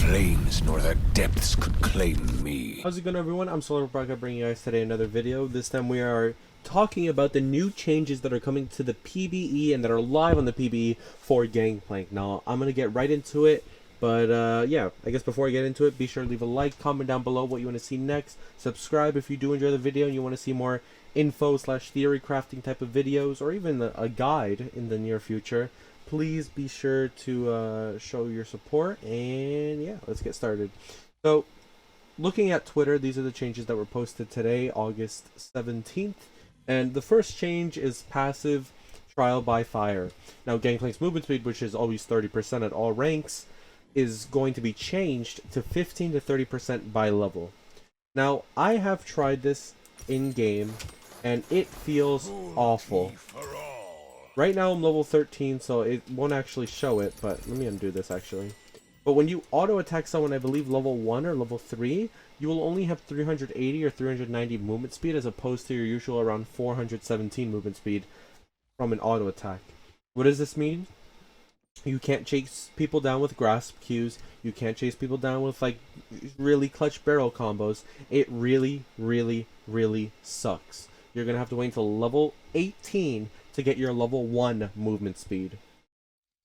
flames nor the depths could claim me. How's it going, everyone? I'm Solarbacca, bringing you guys today another video. This time we are talking about the new changes that are coming to the PBE and that are live on the PBE for Gangplank. Now, I'm going to get right into it, but yeah, I guess before I get into it, be sure to leave a like, comment down below what you want to see next, subscribe if you do enjoy the video and you want to see more info/theory crafting type of videos, or even a guide in the near future. Please be sure to show your support, and yeah, let's get started. So, looking at Twitter, these are the changes that were posted today, August 17th, and the first change is passive trial by fire. Now, Gangplank's movement speed, which is always 30% at all ranks, is going to be changed to 15 to 30% by level. Now, I have tried this in-game, and it feels awful. Right now I'm level 13, so it won't actually show it, but let me undo this actually. But when you auto-attack someone, I believe level 1 or level 3, you will only have 380 or 390 movement speed as opposed to your usual around 417 movement speed from an auto-attack. What does this mean? You can't chase people down with grasp Qs, you can't chase people down with like really clutch barrel combos. It really sucks. You're going to have to wait until level 18 to get your level 1 movement speed,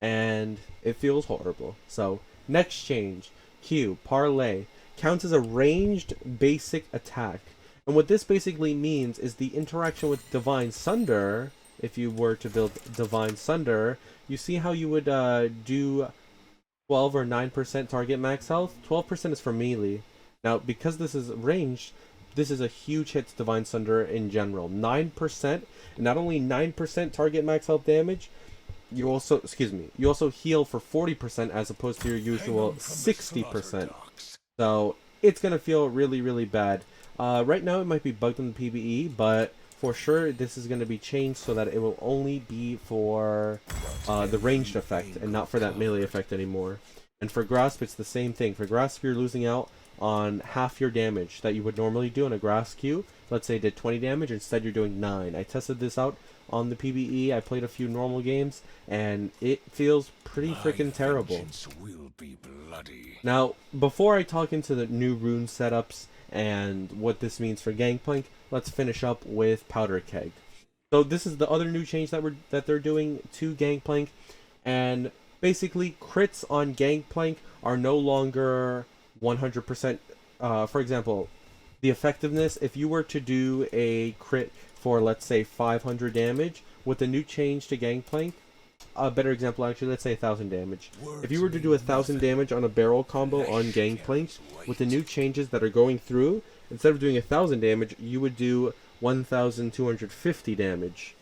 and it feels horrible. So next change, Q, Parlay, counts as a ranged basic attack, and what this basically means is the interaction with Divine Sunder. If you were to build Divine Sunder, you see how you would do 12 or 9% target max health. 12% is for melee. Now, because this is ranged, this is a huge hit to Divine Sunder in general. 9%, and not only 9% target max health damage, you also, you also heal for 40% as opposed to your usual 60%. So it's gonna feel really bad. Right now it might be bugged in the PBE, but for sure this is gonna be changed so that it will only be for the ranged effect and not for that melee effect anymore. And for Grasp, it's the same thing. For Grasp, you're losing out on half your damage that you would normally do in a grass queue. Let's say it did 20 damage, instead you're doing 9. I tested this out on the PBE, I played a few normal games, and it feels pretty freaking terrible. Will be bloody. Now, before I talk into the new rune setups and what this means for Gangplank, let's finish up with Powder Keg. So this is the other new change that they're doing to Gangplank, and basically crits on Gangplank are no longer 100%. For example, the effectiveness, if you were to do a crit for, let's say, 500 damage, with the new change to Gangplank, a better example actually, let's say 1000 damage. If you were to do 1000 damage on a barrel combo on Gangplank, with the new changes that are going through, instead of doing 1000 damage, you would do 1250 damage.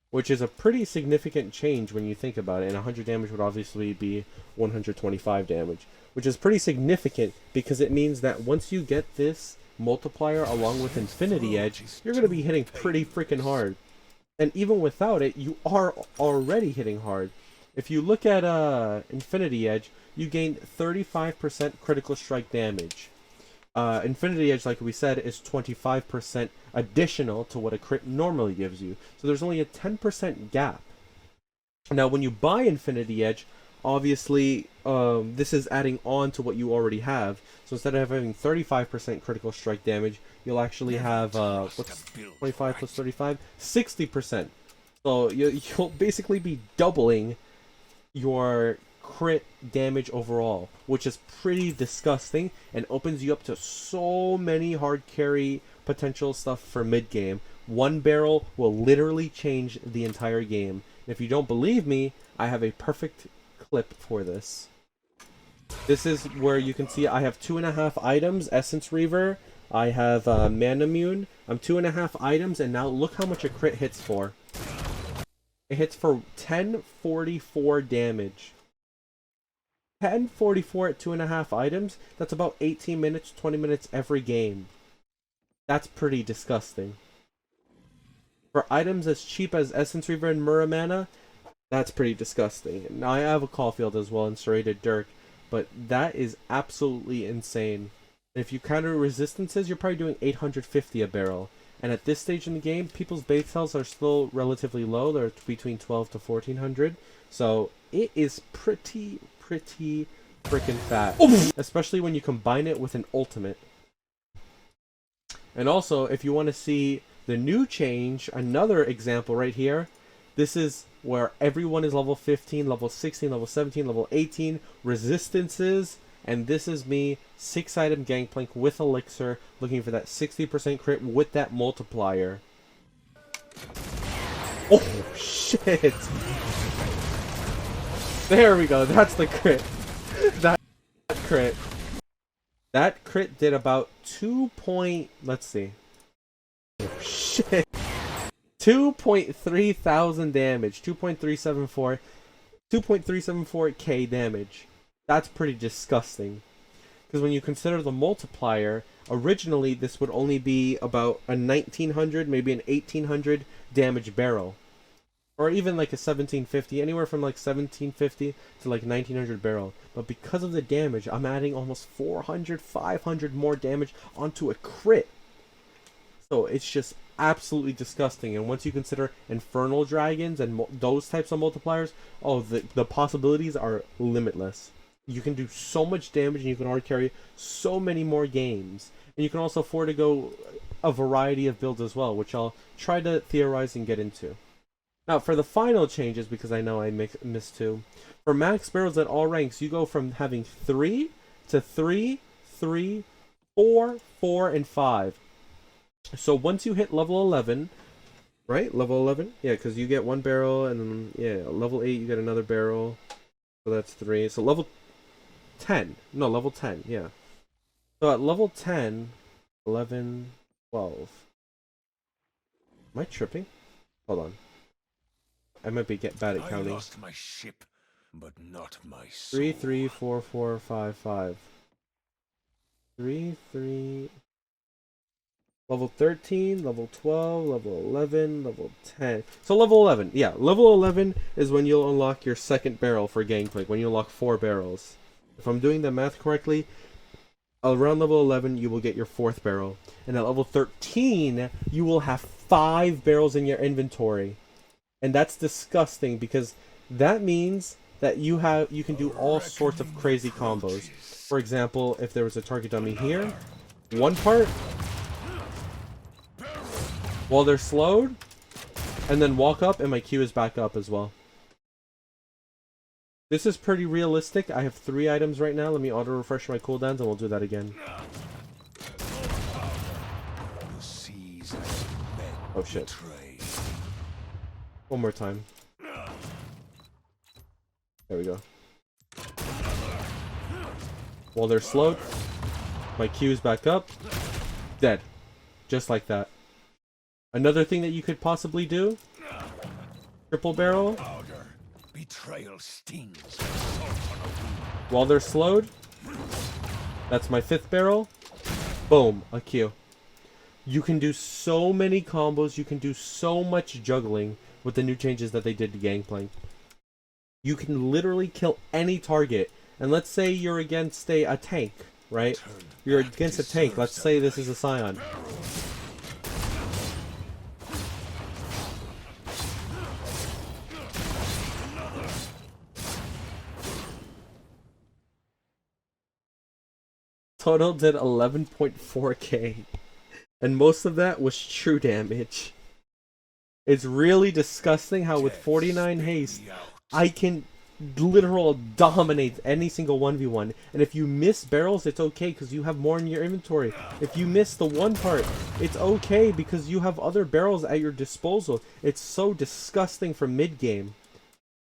Which is a pretty significant change when you think about it, and 100 damage would obviously be 125 damage. Which is pretty significant because it means that once you get this multiplier along with Infinity Edge, you're going to be hitting pretty freaking hard. And even without it, you are already hitting hard. If you look at Infinity Edge, you gain 35% critical strike damage. Infinity Edge, like we said, is 25% additional to what a crit normally gives you. So there's only a 10% gap. Now, when you buy Infinity Edge, obviously, this is adding on to what you already have. So instead of having 35% critical strike damage, you'll actually have, what's 25 plus 35? 60%. So you'll basically be doubling your crit damage overall, which is pretty disgusting and opens you up to so many hard carry potential stuff for mid game. One barrel will literally change the entire game. And if you don't believe me, I have a perfect clip for this. This is where you can see I have 2.5 items, Essence Reaver, I have Manamune. I'm 2.5 items, and now look how much a crit hits for. It hits for 1044 damage. 1044 at 2.5 items, that's about 18 minutes, 20 minutes every game. That's pretty disgusting. For items as cheap as Essence Reaver and Muramana, that's pretty disgusting. Now I have a Caulfield as well and Serrated Dirk, but that is absolutely insane. And if you counter resistances, you're probably doing 850 a barrel. And at this stage in the game, people's base cells are still relatively low. They're between 12 to 1400. So it is pretty freaking fat. Especially when you combine it with an ultimate. And also, if you want to see the new change, another example right here, this is where everyone is level 15, level 16, level 17, level 18, resistances, and this is me, 6-item Gangplank with Elixir, looking for that 60% crit with that multiplier. Oh, shit! There we go, that's the crit. That crit. That crit did about 2 point... Let's see. Oh, shit. 2.3 thousand damage. 2.374k damage. That's pretty disgusting. Because when you consider the multiplier, originally this would only be about a 1900, maybe an 1800 damage barrel. Or even like a 1750, anywhere from like 1750 to like 1900 barrel. But because of the damage, I'm adding almost 400, 500 more damage onto a crit. So it's just absolutely disgusting. And once you consider infernal dragons and those types of multipliers, oh, the possibilities are limitless. You can do so much damage and you can hard carry so many more games. And you can also afford to go a variety of builds as well, which I'll try to theorize and get into. Now, for the final changes, because I know I missed 2, for max barrels at all ranks, you go from having 3 to 3, 3, 4, 4, and 5. So once you hit level 11, right? Level 11? Yeah, because you get 1 barrel, and then, yeah, level 8, you get another barrel. So that's 3. So level 10. No, level 10, yeah. So at level 10, 11, 12. Am I tripping? Hold on. I might be bad at counting. I lost my ship, but not my soul. 3, 3, 4, 4, 5, 5. 3, 3. Level 13, level 12, level 11, level 10. So level 11, yeah. Level 11 is when you'll unlock your second barrel for Gangplank, when you unlock 4 barrels. If I'm doing the math correctly, around level 11 you will get your 4th barrel. And at level 13, you will have 5 barrels in your inventory. And that's disgusting because that means that you can do all sorts of crazy combos. For example, if there was a target dummy here, 1 part while they're slowed, and then walk up and my Q is back up as well. This is pretty realistic. I have 3 items right now. Let me auto refresh my cooldowns and we'll do that again. Oh shit. One more time. There we go. While they're slowed, my Q is back up. Dead. Just like that. Another thing that you could possibly do, triple barrel. Betrayal stings. While they're slowed, that's my 5th barrel. Boom, a Q. You can do so many combos, you can do so much juggling with the new changes that they did to Gangplank. You can literally kill any target. And let's say you're against a tank, right? You're against a tank. Let's say this is a Scion. Total did 11.4k. And most of that was true damage. It's really disgusting how with 49 haste, I can literal dominate any single 1v1. And if you miss barrels, it's okay because you have more in your inventory. If you miss the 1 part, it's okay because you have other barrels at your disposal. It's so disgusting for mid-game.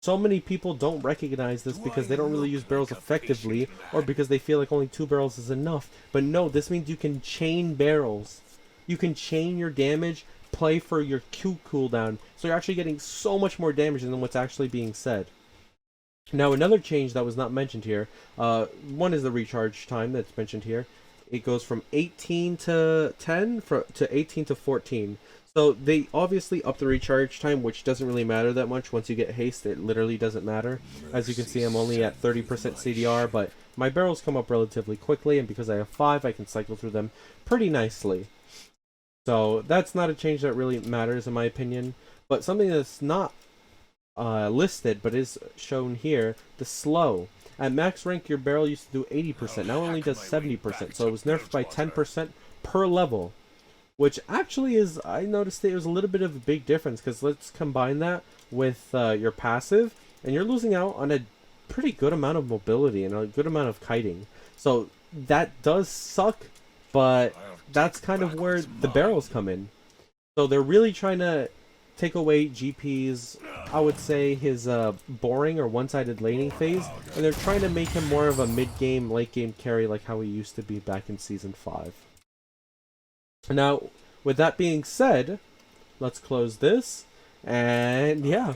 So many people don't recognize this because they don't really use barrels effectively, or because they feel like only 2 barrels is enough. But no, this means you can chain barrels. You can chain your damage, play for your Q cooldown, so you're actually getting so much more damage than what's actually being said. Now, another change that was not mentioned here, one is the recharge time that's mentioned here. It goes from 18 to 10 to 18 to 14. So they obviously up the recharge time, which doesn't really matter that much. Once you get haste, it literally doesn't matter. As you can see, I'm only at 30% CDR, but my barrels come up relatively quickly, and because I have 5, I can cycle through them pretty nicely. So that's not a change that really matters in my opinion. But something that's not listed but is shown here, the slow. At max rank, your barrel used to do 80%. Now it only does 70%. So it was nerfed by 10% per level. Which actually is, I noticed it was a little bit of a big difference, because let's combine that with your passive, and you're losing out on a pretty good amount of mobility and a good amount of kiting. So that does suck, but that's kind of where the barrels come in. So they're really trying to take away GP's, I would say, his boring or one-sided laning phase, and they're trying to make him more of a mid-game, late-game carry like how he used to be back in Season 5. Now, with that being said, let's close this, and yeah,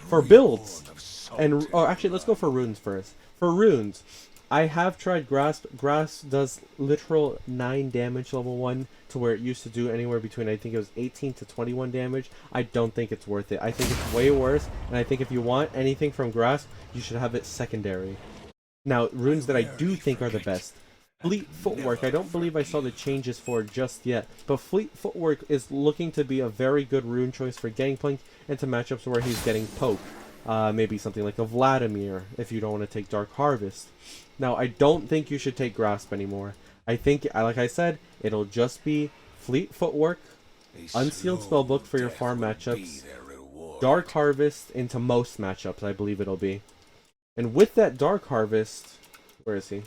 for builds, and oh, actually, let's go for runes first. For runes, I have tried Grasp. Grasp does literal 9 damage level 1 to where it used to do anywhere between, I think it was 18 to 21 damage. I don't think it's worth it. I think it's way worse, and I think if you want anything from Grasp, you should have it secondary. Now, runes that I do think are the best. Fleet Footwork, I don't believe I saw the changes for just yet, but Fleet Footwork is looking to be a very good rune choice for Gangplank into matchups where he's getting poked. Maybe something like a Vladimir, if you don't want to take Dark Harvest. Now, I don't think you should take Grasp anymore. I think, like I said, it'll just be Fleet Footwork, Unsealed Spellbook for your farm matchups, Dark Harvest into most matchups, I believe it'll be. And with that Dark Harvest, where is he?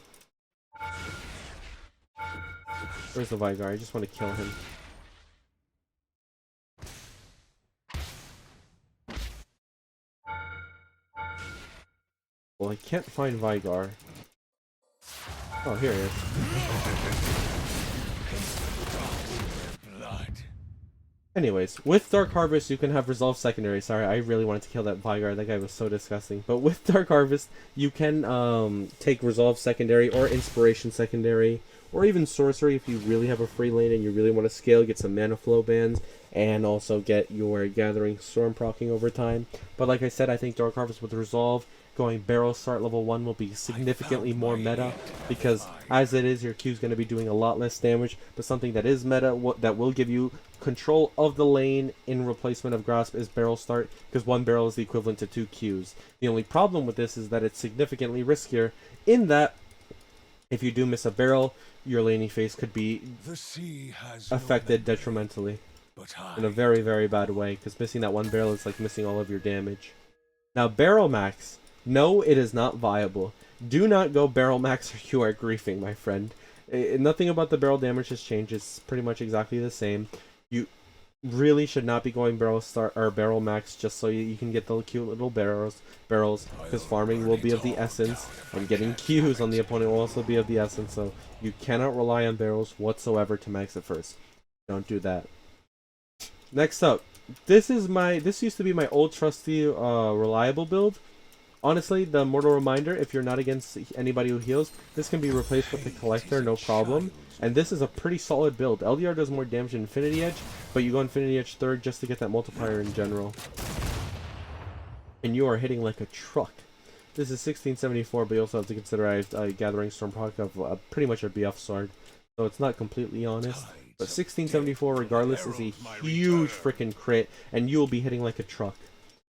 Where's the Vigar? I just want to kill him. Well, I can't find Vigar. Oh, here he is. Anyways, with Dark Harvest, you can have Resolve Secondary. Sorry, I really wanted to kill that Vigar. That guy was so disgusting. But with Dark Harvest, you can take Resolve Secondary or Inspiration Secondary, or even Sorcery if you really have a free lane and you really want to scale, get some Mana Flow bans, and also get your Gathering Storm proccing over time. But like I said, I think Dark Harvest with Resolve, going Barrel Start level 1 will be significantly more meta, because as it is, your Q is going to be doing a lot less damage, but something that is meta, that will give you control of the lane in replacement of Grasp is Barrel Start, because 1 barrel is the equivalent to 2 Qs. The only problem with this is that it's significantly riskier, in that if you do miss a barrel, your laning phase could be affected detrimentally in a very, very bad way, because missing that 1 barrel is like missing all of your damage. Now, Barrel Max. No, it is not viable. Do not go Barrel Max or you are griefing, my friend. Nothing about the barrel damage has changed. It's pretty much exactly the same. You really should not be going Barrel Start or Barrel Max just so you can get the cute little barrels, because farming will be of the essence, and getting Qs on the opponent will also be of the essence, so you cannot rely on barrels whatsoever to max it first. Don't do that. Next up, this used to be my old trusty reliable build. Honestly, the Mortal Reminder, if you're not against anybody who heals, this can be replaced with the Collector, no problem. And this is a pretty solid build. LDR does more damage than Infinity Edge, but you go Infinity Edge 3rd just to get that multiplier in general. And you are hitting like a truck. This is 1674, but you also have to consider I have a Gathering Storm proc of pretty much a BF sword. So it's not completely honest. But 1674 regardless is a huge freaking crit, and you will be hitting like a truck.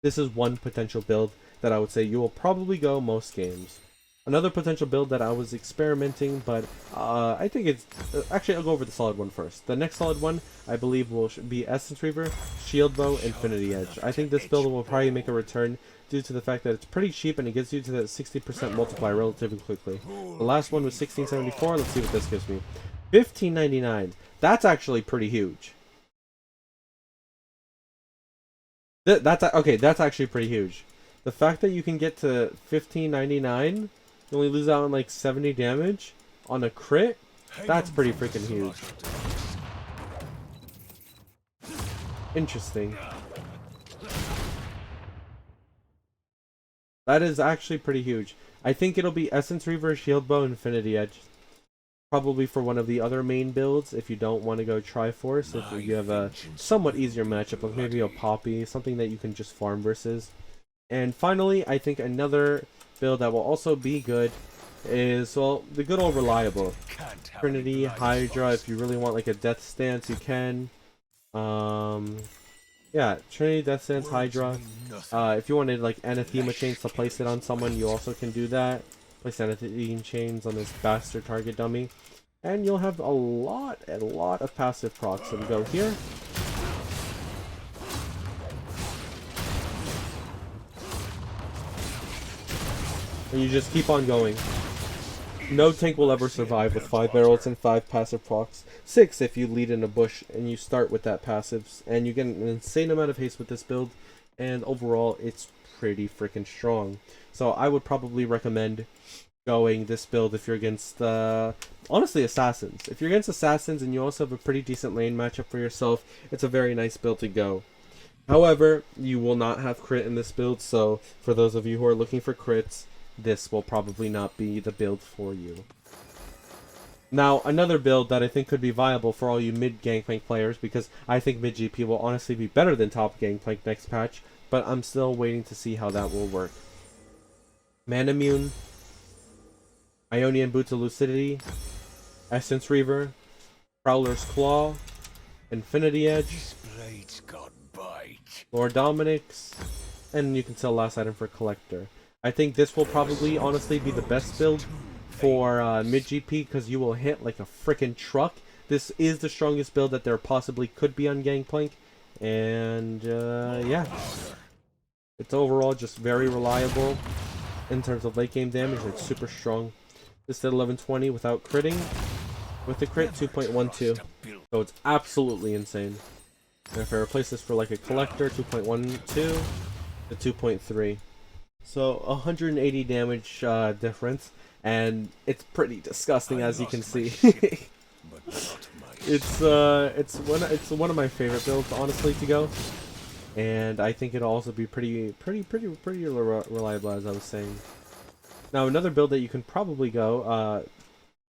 This is one potential build that I would say you will probably go most games. Another potential build that I was experimenting, but I think it's... actually, I'll go over the solid one first. The next solid one, I believe, will be Essence Reaver, Shield Bow, Infinity Edge. I think this build will probably make a return due to the fact that it's pretty cheap and it gets you to that 60% multiplier relatively quickly. The last one was 1674. Let's see what this gives me. 1599. That's actually pretty huge. That's actually pretty huge. The fact that you can get to 1599, you only lose out on like 70 damage on a crit, that's pretty freaking huge. Interesting. That is actually pretty huge. I think it'll be Essence Reaver, Shield Bow, Infinity Edge. Probably for one of the other main builds if you don't want to go Triforce, if you have a somewhat easier matchup, like maybe a Poppy, something that you can just farm versus. And finally, I think another build that will also be good is, well, the good old reliable. Trinity, Hydra, if you really want like a Death Stance, you can. Yeah, Trinity, Death Stance, Hydra. If you wanted like Anathema Chains to place it on someone, you also can do that. Place sanity chains on this bastard target dummy. And you'll have a lot of passive procs. So we go here. And you just keep on going. No tank will ever survive with 5 barrels and 5 passive procs. 6 if you lead in a bush and you start with that passives. And you get an insane amount of haste with this build. And overall, it's pretty freaking strong. So I would probably recommend going this build if you're against, honestly, assassins. If you're against assassins and you also have a pretty decent lane matchup for yourself, it's a very nice build to go. However, you will not have crit in this build, so for those of you who are looking for crits, this will probably not be the build for you. Now, another build that I think could be viable for all you mid-Gangplank players, because I think mid-GP will honestly be better than top Gangplank next patch, but I'm still waiting to see how that will work. Manamune, Ionian Boots of Lucidity, Essence Reaver, Prowler's Claw, Infinity Edge, Lord Dominic's, and you can sell last item for Collector. I think this will probably honestly be the best build for mid-GP because you will hit like a freaking truck. This is the strongest build that there possibly could be on Gangplank, and yeah. It's overall just very reliable in terms of late game damage. It's super strong. This did 1120 without critting. With the crit, 2.12. So it's absolutely insane. And if I replace this for like a collector, 2.12 to 2.3. So 180 damage difference. And it's pretty disgusting, as you can see. It's one of my favorite builds, honestly, to go. And I think it'll also be pretty reliable, as I was saying. Now, another build that you can probably go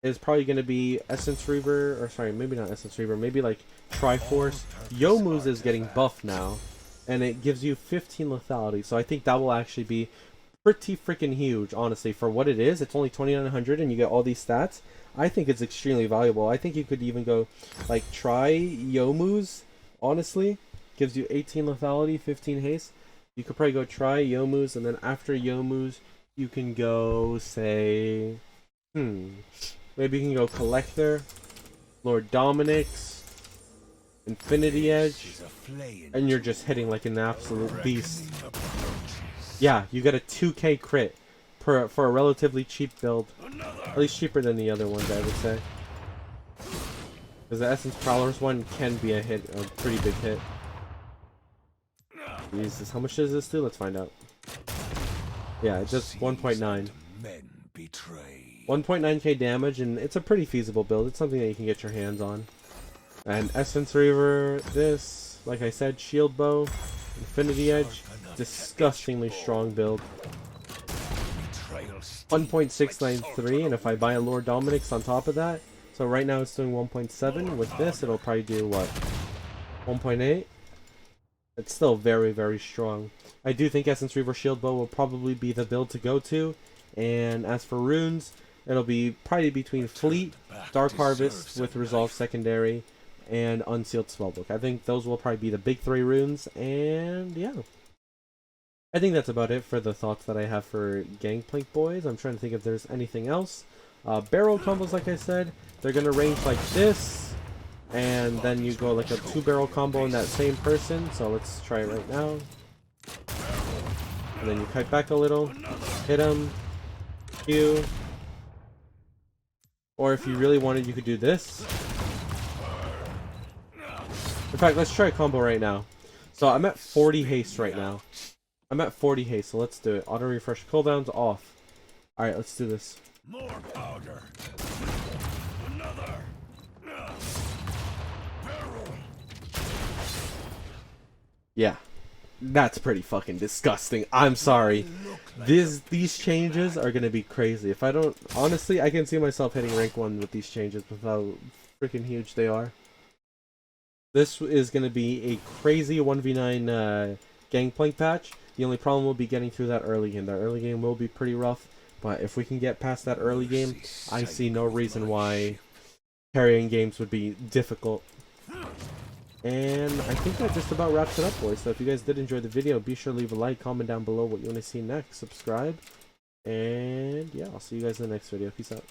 is probably going to be Essence Reaver, or sorry, maybe not Essence Reaver, maybe like Triforce. Yomu's is getting buffed now, and it gives you 15 lethality, so I think that will actually be pretty freaking huge, honestly. For what it is, it's only 2900 and you get all these stats. I think it's extremely valuable. I think you could even go, like, try Yomu's, honestly. Gives you 18 lethality, 15 haste. You could probably go try Yomu's, and then after Yomu's, you can go, say, maybe you can go Collector, Lord Dominic's, Infinity Edge, and you're just hitting like an absolute beast. Yeah, you get a 2k crit for a relatively cheap build. At least cheaper than the other ones, I would say. Because the Essence Prowler's one can be a hit, a pretty big hit. Jesus, how much does this do? Let's find out. Yeah, it does 1.9. 1.9k damage, and it's a pretty feasible build. It's something that you can get your hands on. And Essence Reaver, this, like I said, Shield Bow, Infinity Edge, disgustingly strong build. 1.693, and if I buy a Lord Dominic's on top of that, so right now it's doing 1.7. With this, it'll probably do what? 1.8? It's still very strong. I do think Essence Reaver Shield Bow will probably be the build to go to. And as for runes, it'll be probably between Fleet, Dark Harvest with Resolve Secondary, and Unsealed Spellbook. I think those will probably be the big 3 runes, and yeah. I think that's about it for the thoughts that I have for Gangplank boys. I'm trying to think if there's anything else. Barrel combos, like I said, they're going to range like this, and then you go like a 2-barrel combo in that same person. So let's try it right now. And then you kite back a little, hit him, Q. Or if you really wanted, you could do this. In fact, let's try a combo right now. So I'm at 40 haste right now. I'm at 40 haste, so let's do it. Auto refresh cooldowns off. Alright, let's do this. More powder. Another. Barrel. Yeah. That's pretty fucking disgusting. I'm sorry. These changes are gonna be crazy. If I don't, honestly, I can see myself hitting rank 1 with these changes with how freaking huge they are. This is gonna be a crazy 1v9 Gangplank patch. The only problem will be getting through that early game. That early game will be pretty rough, but if we can get past that early game, I see no reason why carrying games would be difficult. And I think that just about wraps it up, boys. So if you guys did enjoy the video, be sure to leave a like, comment down below what you want to see next, subscribe, And yeah, I'll see you guys in the next video. Peace out.